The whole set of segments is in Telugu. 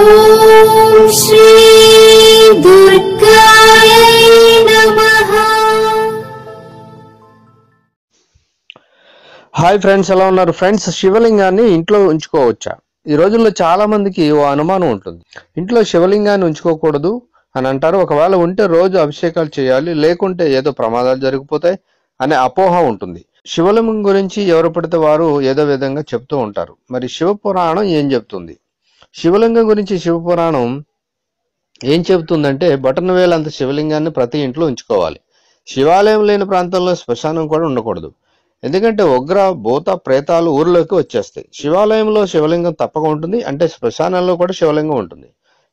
ఓం శ్రీ దుర్గాయ నమః. హాయ్ ఫ్రెండ్స్, ఎలా ఉన్నారు ఫ్రెండ్స్? శివలింగాన్ని ఇంట్లో ఉంచుకోవచ్చా? ఈ రోజుల్లో చాలా మందికి ఓ అనుమానం ఉంటుంది. ఇంట్లో శివలింగాన్ని ఉంచుకోకూడదు అని అంటారు. ఒకవేళ ఉంటే రోజు అభిషేకాలు చేయాలి, లేకుంటే ఏదో ప్రమాదాలు జరిగిపోతాయి అనే అపోహ ఉంటుంది. శివలింగం గురించి ఎవరు పడితే వారు ఏదో విధంగా చెప్తూ ఉంటారు. మరి శివ పురాణం ఏం చెప్తుంది? శివలింగం గురించి శివ పురాణం ఏం చెబుతుందంటే, బటన్ వేలంత శివలింగాన్ని ప్రతి ఇంట్లో ఉంచుకోవాలి. శివాలయం లేని ప్రాంతంలో శ్మశానం కూడా ఉండకూడదు. ఎందుకంటే ఉగ్ర భూత ప్రేతాలు ఊర్లోకి వచ్చేస్తాయి. శివాలయంలో శివలింగం తప్పక ఉంటుంది, అంటే శ్మశానంలో కూడా శివలింగం ఉంటుంది.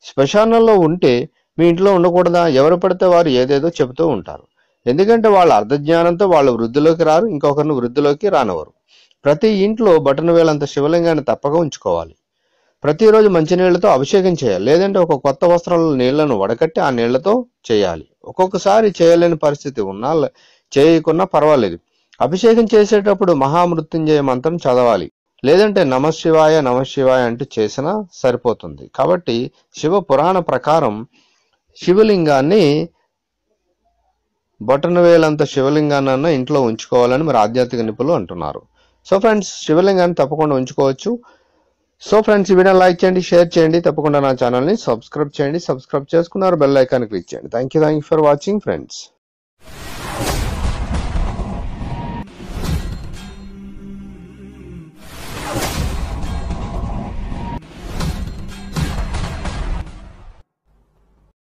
శ్మశానంలో ఉంటే మీ ఇంట్లో ఉండకూడదా? ఎవరు పడితే వారు ఏదేదో చెబుతూ ఉంటారు. ఎందుకంటే వాళ్ళ అర్ధజ్ఞానంతో వాళ్ళు వృద్ధిలోకి రారు, ఇంకొకరిని వృద్ధిలోకి రానివ్వరు. ప్రతి ఇంట్లో బటన్ వేలంత శివలింగాన్ని తప్పక ఉంచుకోవాలి. ప్రతిరోజు మంచినీళ్లతో అభిషేకం చేయాలి, లేదంటే ఒక కొత్త వస్త్రంలో నీళ్లను వడకట్టి ఆ నీళ్లతో చేయాలి. ఒక్కొక్కసారి చేయలేని పరిస్థితి ఉన్నా చేయకున్నా పర్వాలేదు. అభిషేకం చేసేటప్పుడు మహామృత్యుంజయ మంత్రం చదవాలి, లేదంటే నమశివాయ నమశివాయ అంటూ చేసినా సరిపోతుంది. కాబట్టి శివ పురాణ ప్రకారం శివలింగాన్ని బొటన వేలంత శివలింగాన్ని ఇంట్లో ఉంచుకోవాలని మరి ఆధ్యాత్మిక నిపుణులు అంటున్నారు. సో ఫ్రెండ్స్, శివలింగాన్ని తప్పకుండా ఉంచుకోవచ్చు. సో ఫ్రెండ్స్, ఈ వీడియో లైక్ చేయండి, షేర్ చేయండి, తప్పకుండా నా ఛానల్ని సబ్స్క్రైబ్ చేయండి. సబ్స్క్రైబ్ చేసుకున్నారు, బెల్ ఐకాన్ క్లిక్ చేయండి. Thank you for watching friends.